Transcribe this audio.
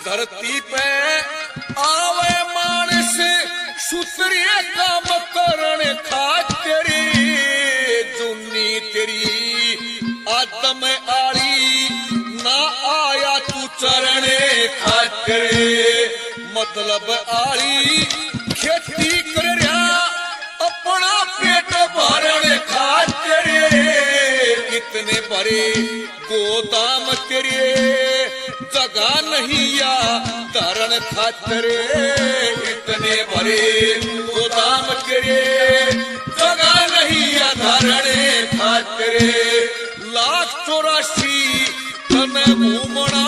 धरती पे आवे मानस सुतरिया काम करने खातिर जुनी तेरी आदम आली ना आया तू चरणे खातिर मतलब आली खेती कर रहा अपना पेट भरने खातिर इतने बड़े गोदाम तेरे जगह नहीं या धरण खातिर इतने बड़े गोदाम तेरे जगह नहीं या धरण खातिर 1,84,000 तन घूमना